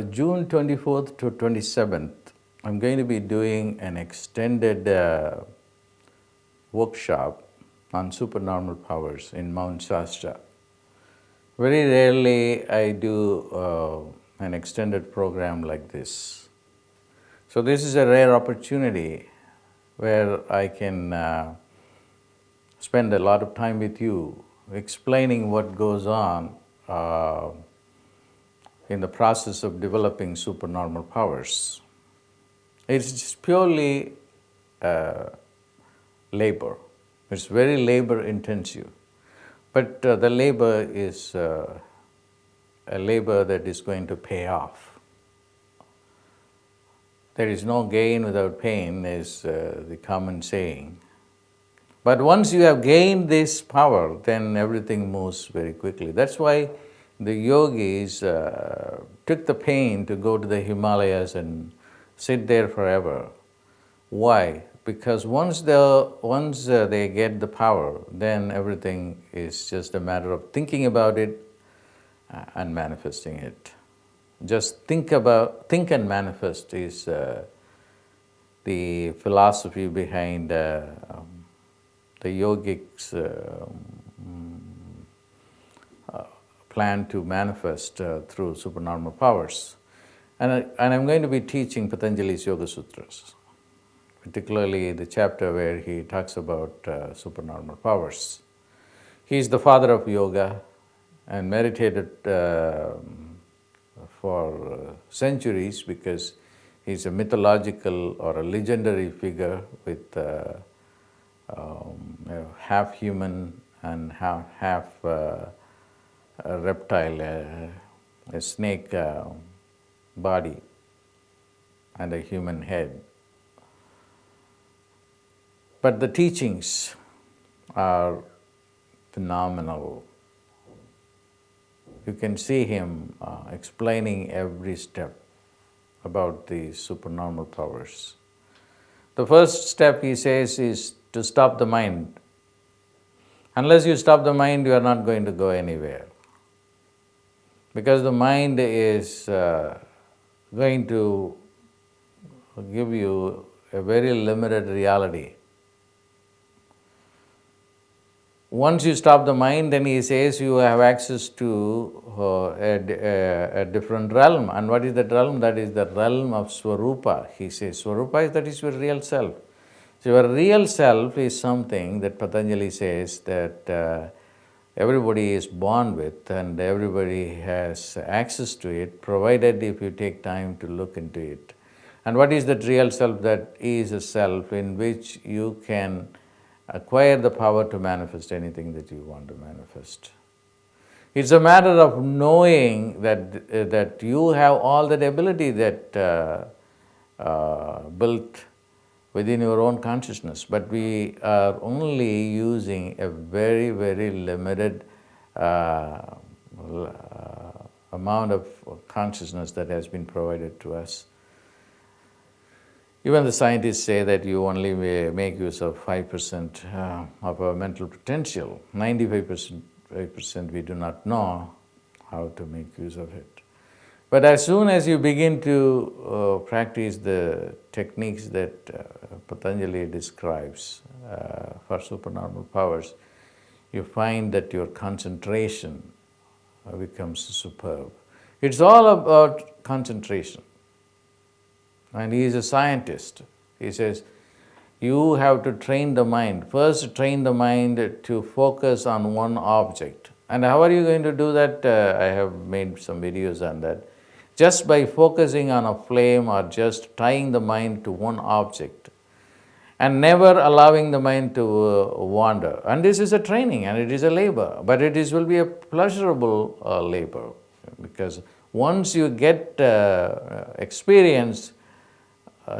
June 24th to 27th, I'm going to be doing an extended workshop on supernormal powers in Mount Shasta. Very rarely I do an extended program like this. So this is a rare opportunity where I can spend a lot of time with you explaining what goes on in the process of developing supernormal powers. It's just purely labor. It's very labor intensive. But the labor is a labor that is going to pay off. There is no gain without pain, is the common saying. But once you have gained this power, then everything moves very quickly. That's why the yogis took the pain to go to the Himalayas and sit there forever. Why? Because once they get the power, then everything is just a matter of thinking about it and manifesting it. Just think and manifest is the philosophy behind the Yogic's plan to manifest through supernormal powers. And I'm going to be teaching Patanjali's Yoga Sutras, particularly the chapter where he talks about supernormal powers. He's the father of yoga and meditated for centuries because he's a mythological or a legendary figure with half human and half a reptile, a snake body and a human head. But the teachings are phenomenal. You can see him explaining every step about the supernormal powers. The first step, he says, is to stop the mind. Unless you stop the mind, you are not going to go anywhere. Because the mind is going to give you a very limited reality. Once you stop the mind, then he says you have access to a different realm. And what is that realm? That is the realm of Swarupa. He says Swarupa is that is your real self. So your real self is something that Patanjali says that everybody is born with and everybody has access to it, provided if you take time to look into it. And what is that real self? That is a self in which you can acquire the power to manifest anything that you want to manifest. It's a matter of knowing that you have all that ability that built within your own consciousness, but we are only using a very, very limited amount of consciousness that has been provided to us. Even the scientists say that you only make use of 5% of our mental potential. 95% we do not know how to make use of it. But as soon as you begin to practice the techniques that Patanjali describes for supernormal powers, you find that your concentration becomes superb. It's all about concentration. And he is a scientist. He says, you have to train the mind. First, train the mind to focus on one object. And how are you going to do that? I have made some videos on that. Just by focusing on a flame or just tying the mind to one object and never allowing the mind to wander. And this is a training and it is a labor, but will be a pleasurable labor, because once you get experience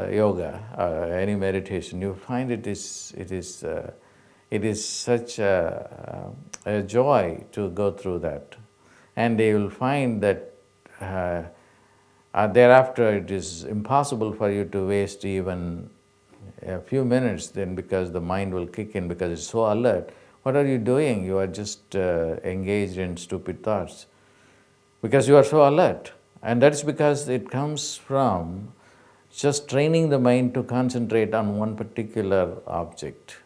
yoga, any meditation, you find it is such a joy to go through that. And you will find that thereafter it is impossible for you to waste even a few minutes then, because the mind will kick in because it's so alert. What are you doing? You are just engaged in stupid thoughts because you are so alert. And that's because it comes from just training the mind to concentrate on one particular object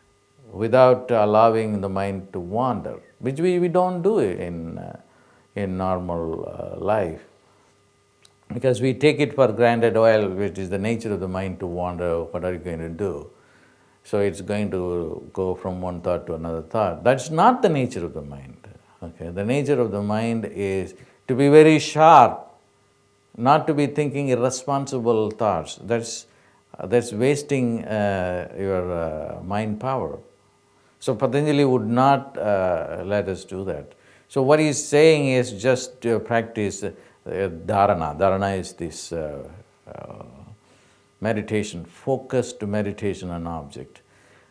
without allowing the mind to wander, which we don't do in normal life. Because we take it for granted, well, which is the nature of the mind to wander, what are you going to do? So it's going to go from one thought to another thought. That's not the nature of the mind. Okay? The nature of the mind is to be very sharp, not to be thinking irresponsible thoughts. That's wasting your mind power. So Patanjali would not let us do that. So what he's saying is just practice dharana. Dharana is this meditation, focused meditation on object.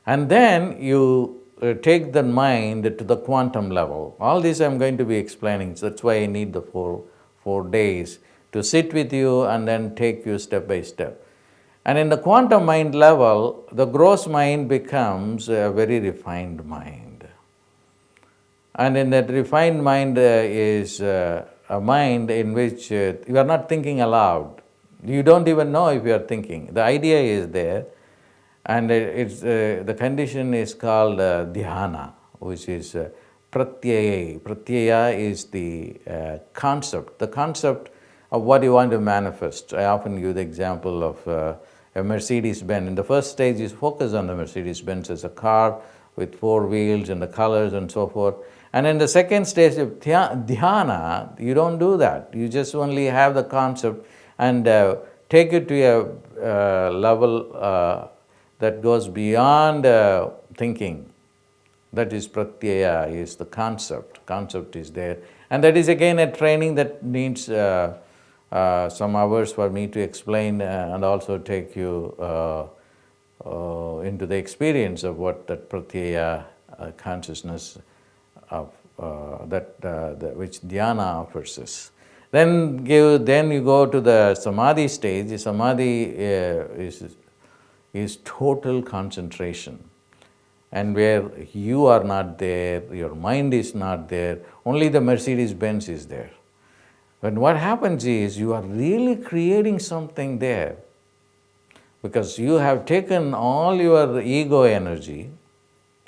And then you take the mind to the quantum level. All this I'm going to be explaining. So that's why I need the four days to sit with you and then take you step by step. And in the quantum mind level, the gross mind becomes a very refined mind. And in that refined mind is a mind in which you are not thinking aloud. You don't even know if you are thinking. The idea is there, and the condition is called dhyana, which is pratyaya. Pratyaya is the concept of what you want to manifest. I often give the example of a Mercedes-Benz. In the first stage, you focus on the Mercedes-Benz as a car with four wheels and the colors and so forth. And in the second stage of dhyana, you don't do that. You just only have the concept and take it to a level that goes beyond thinking. That is pratyaya, is the concept. Concept is there. And that is again a training that needs some hours for me to explain and also take you into the experience of what that pratyaya consciousness of which dhyana offers us. Then you go to the samadhi stage. Samadhi is total concentration, and where you are not there, your mind is not there, only the Mercedes-Benz is there. But what happens is you are really creating something there, because you have taken all your ego energy,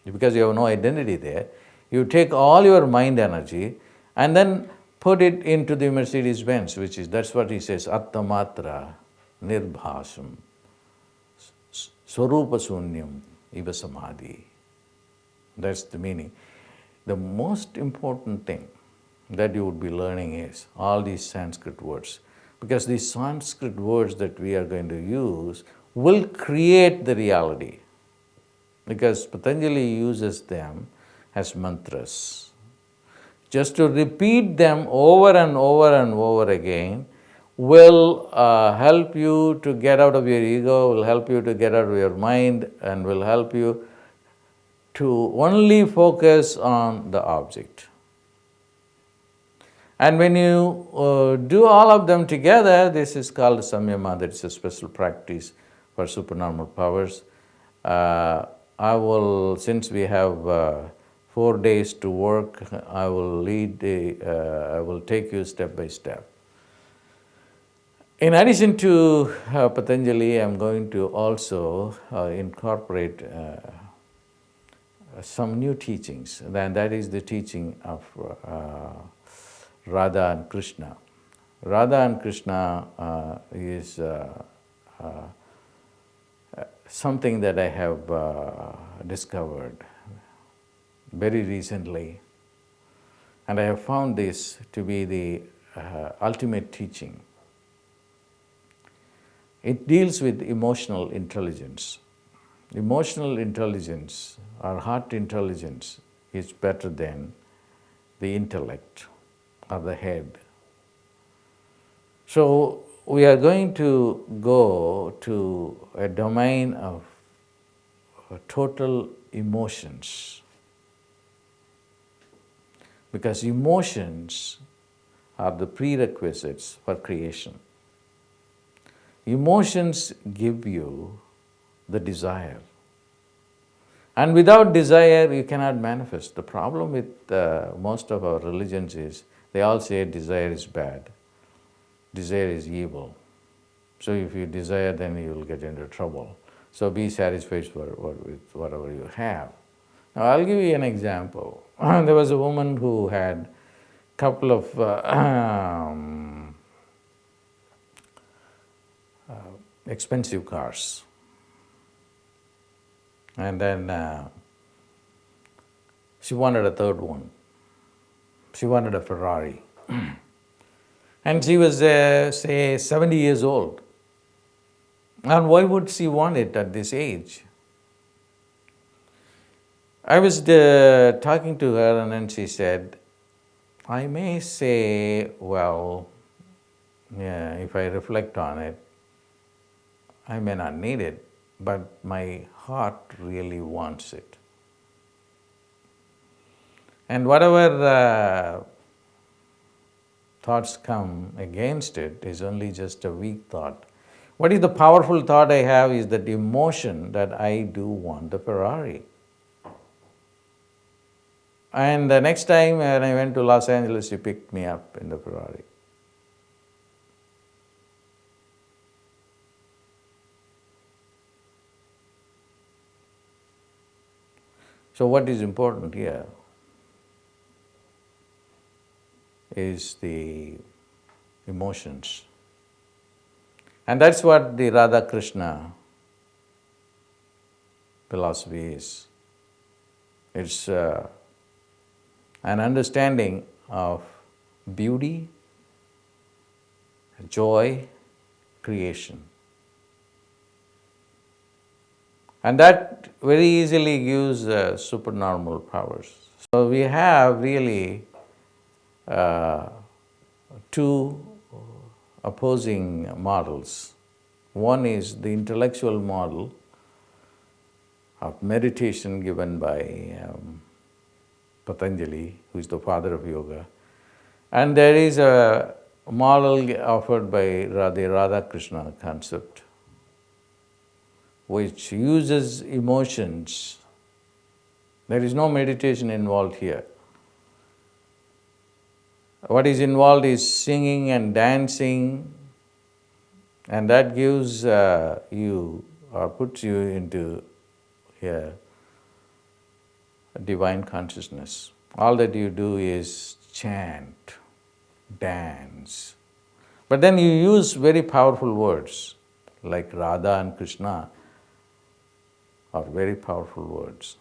because you have no identity there. You take all your mind energy and then put it into the Mercedes-Benz, that's what he says, attamatra nirbhasam swarupa sunyam iva samadhi. That's the meaning. The most important thing that you would be learning is all these Sanskrit words, because these Sanskrit words that we are going to use will create the reality, because Patanjali uses them as mantras. Just to repeat them over and over and over again will help you to get out of your ego, will help you to get out of your mind, and will help you to only focus on the object. And when you do all of them together, this is called samyama. That's a special practice for supernormal powers. I will, since we have 4 days to work, I will I will take you step by step. In addition to Patanjali, I am going to also incorporate some new teachings. And that is the teaching of Radha and Krishna. Radha and Krishna is something that I have discovered very recently, and I have found this to be the ultimate teaching. It deals with emotional intelligence. Emotional intelligence or heart intelligence is better than the intellect or the head. So we are going to go to a domain of total emotions, because emotions are the prerequisites for creation. Emotions give you the desire. And without desire, you cannot manifest. The problem with most of our religions is they all say desire is bad. Desire is evil. So if you desire, then you will get into trouble. So be satisfied with whatever you have. Now I'll give you an example. There was a woman who had a couple of expensive cars. And then she wanted a third one. She wanted a Ferrari. And she was, say, 70 years old. And why would she want it at this age? I was talking to her, and then she said, I may say, well, yeah, if I reflect on it, I may not need it, but my heart really wants it. And whatever thoughts come against it is only just a weak thought. What is the powerful thought I have is that emotion that I do want the Ferrari. And the next time when I went to Los Angeles, she picked me up in the Ferrari. So what is important here is the emotions. And that's what the Radha Krishna philosophy is. It's an understanding of beauty, joy, creation. And that very easily gives supernormal powers. So we have really two opposing models. One is the intellectual model of meditation given by Patanjali, who is the father of yoga. And there is a model offered by the Radha Krishna concept, which uses emotions. There is no meditation involved here. What is involved is singing and dancing, and that gives you or puts you into here divine consciousness. All that you do is chant, dance. But then you use very powerful words like Radha and Krishna are very powerful words.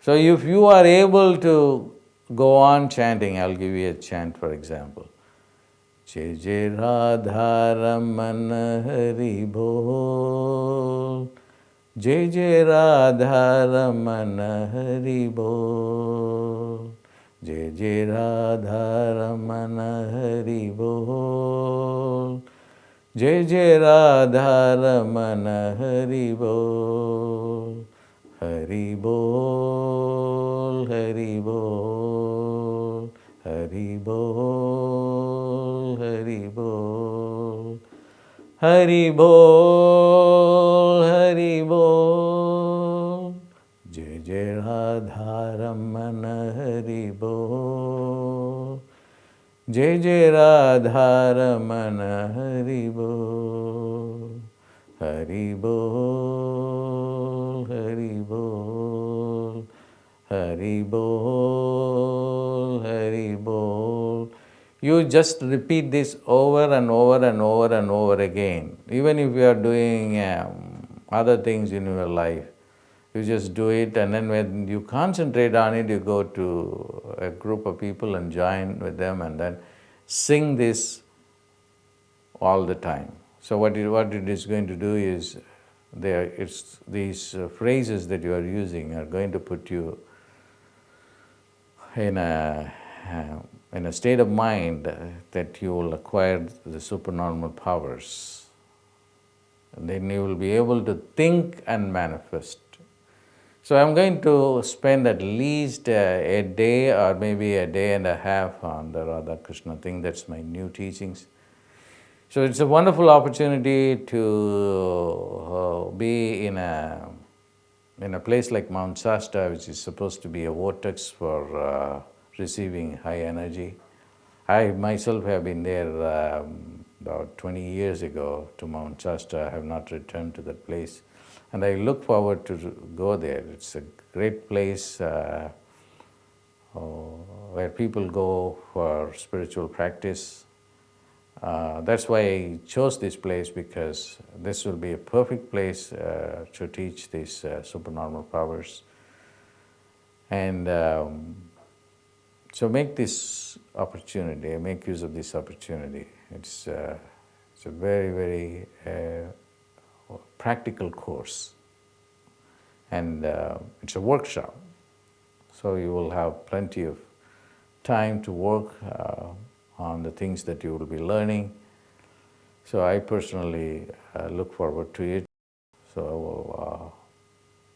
So if you are able to go on chanting, I'll give you a chant for example. Jai Jai Radha Ramana Hari Bol. Jai Jai Radha Ramana Hari Bol. Jai Jai Radha Ramana Hari Bol. Jai Jai Radha Ramana Hari Bol. Hari Bol, Hari Bol, Hari Bol, Hari Bol. Hari Bol, Hari Bol. Jai Jai Radha Ramana Hari Bol. Jai Jai Radha Ramana Hari Bol. Hari Bol, Hari Bol, Hari Bol, Hari Bol. You just repeat this over and over and over and over again. Even if you are doing other things in your life, you just do it, and then when you concentrate on it, you go to a group of people and join with them and then sing this all the time. So what it is going to do is, these phrases that you are using are going to put you in a state of mind that you will acquire the supernormal powers. And then you will be able to think and manifest. So I'm going to spend at least a day or maybe a day and a half on the Radha Krishna thing. That's my new teachings. So it's a wonderful opportunity to be in a place like Mount Shasta, which is supposed to be a vortex for receiving high energy. I myself have been there about 20 years ago to Mount Shasta. I have not returned to that place. And I look forward to go there. It's a great place where people go for spiritual practice. That's why I chose this place, because this will be a perfect place to teach these supernormal powers. And so make this opportunity, make use of this opportunity. It's a very, very practical course. And it's a workshop. So you will have plenty of time to work on the things that you will be learning. So I personally look forward to it. So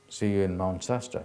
see you in Mount Shasta.